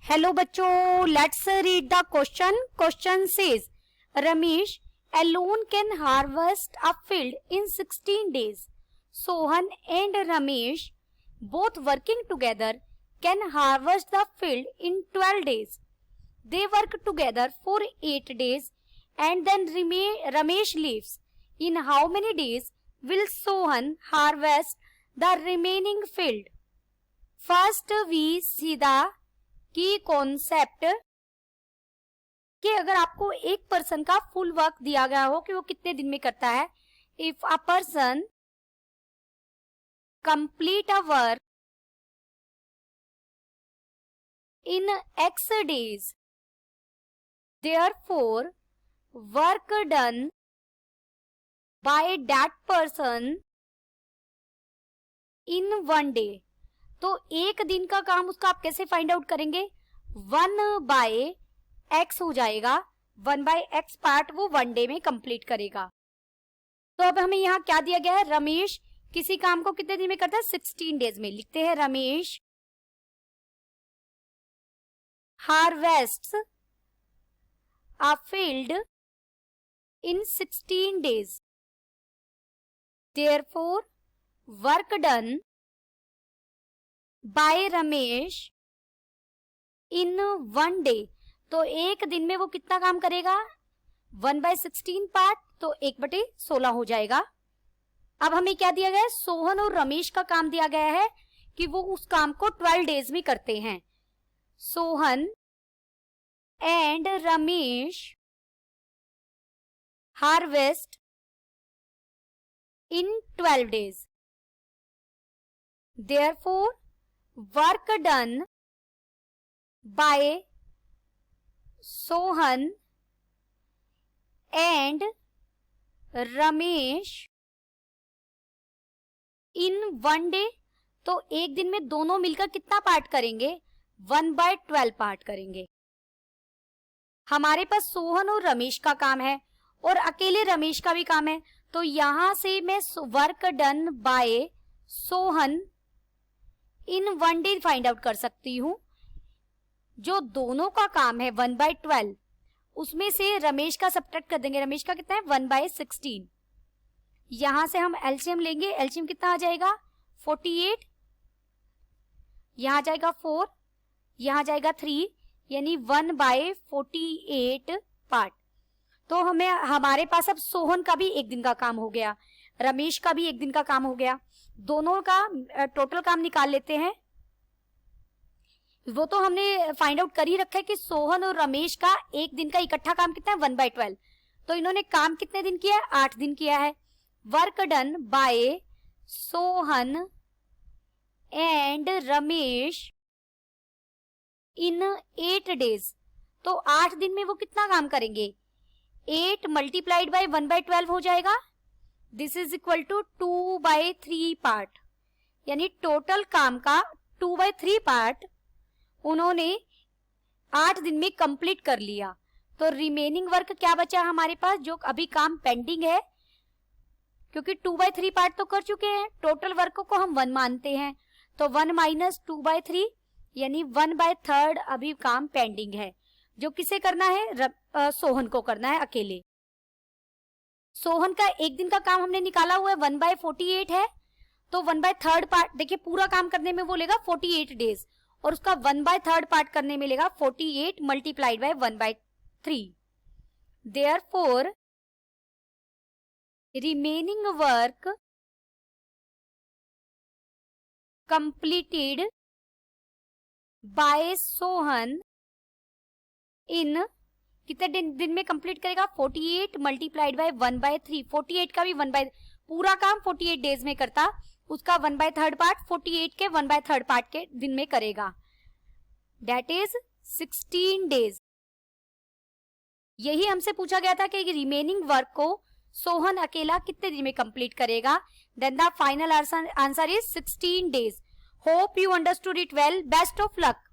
Hello बच्चों, let's read the question. Question says Ramesh alone can harvest a field in 16 days. Sohan and Ramesh both working together can harvest the field in 12 days. They work together for 8 days and then Ramesh leaves. In how many days will Sohan harvest the remaining field? First we see the key concept कि अगर आपको एक person का full work दिया गया हो कि वो कितने दिन में करता है. If a person complete a work in x days, therefore work done by that person in 1 day. तो एक दिन का काम उसका आप कैसे फाइंड आउट करेंगे? 1/x हो जाएगा. 1/x पार्ट वो 1 डे में कंप्लीट करेगा. तो अब हमें यहाँ क्या दिया गया है? रमेश किसी काम को कितने दिन में करता है? 16 डेज में. लिखते हैं Ramesh harvests a field in 16 days. Therefore work done by Ramesh in 1 day. तो एक दिन में वो कितना काम करेगा? 1/16 पार्ट, तो 1/16 हो जाएगा. अब हमें क्या दिया गया है? सोहन और रमेश का काम दिया गया है कि वो उस काम को 12 डेज में करते हैं. Sohan and Ramesh harvest in 12 days. Therefore work done bye Sohan and Ramesh in 1 day. तो एक दिन में दोनों मिलकर कितना पार्ट करेंगे? 1/12 पार्ट करेंगे. हमारे पास सोहन और रमेश का काम है और अकेले रमेश का भी काम है. तो यहां से मैं वर्क डन बाय सोहन इन 1 डे फाइंड आउट कर सकती हूं. जो दोनों का काम है 1/12, उसमें से रमेश का सब्ट्रैक्ट कर देंगे. रमेश का कितना है? 1/16. यहां से हम एलसीएम लेंगे. एलसीएम कितना आ जाएगा? 48. यहां जाएगा 4, यहां जाएगा 3, यानी 1/48 पार्ट. तो हमें हमारे पास अब सोहन का भी एक दिन का काम हो गया, रमेश का भी एक दिन का काम हो गया. दोनों का टोटल काम निकाल लेते हैं. वो तो हमने फाइंड आउट कर ही रखा है कि सोहन और रमेश का एक दिन का इकट्ठा काम कितना है? 1/12. तो इन्होंने काम कितने दिन किया है? 8 दिन किया है. Work done bye Sohan and Ramesh in 8 days. तो 8 दिन में वो कितना काम करेंगे? 8 मल्टीप्लाइड बाय 1/12 हो जाएगा. This is equal to 2/3 part. यानी टोटल काम का 2/3 पार्ट उन्होंने 8 दिन में कंप्लीट कर लिया. तो रिमेनिंग वर्क क्या बचा हमारे पास? जो अभी काम पेंडिंग है, क्योंकि 2/3 पार्ट तो कर चुके हैं. टोटल वर्क को हम 1 मानते हैं. तो 1 माइनस 2/3 यानी 1/3 अभी काम पेंडिंग है. जो किसे करना है? सोहन को करना है अकेले. सोहन का एक दिन का काम हमने निकाला हुआ है 1/48 है. तो 1/3 पार्ट, देखिए पूरा काम करने में वो लेगा 48 डेज और उसका 1/3 पार्ट करने में लेगा 48 multiplied by 1/3. Therefore remaining work completed by Sohan in कितने दिन में कंप्लीट करेगा? 48 मल्टीप्लाइड बाय 1/3. 48 का भी पूरा काम 48 डेज में करता, उसका 1/3 पार्ट 48 के 1/3 पार्ट के दिन में करेगा. That is 16 days. यही हमसे पूछा गया था कि रिमेनिंग वर्क को सोहन अकेला कितने दिन में कंप्लीट करेगा. Then the final answer is 16 days. Hope you understood it well. Best of luck.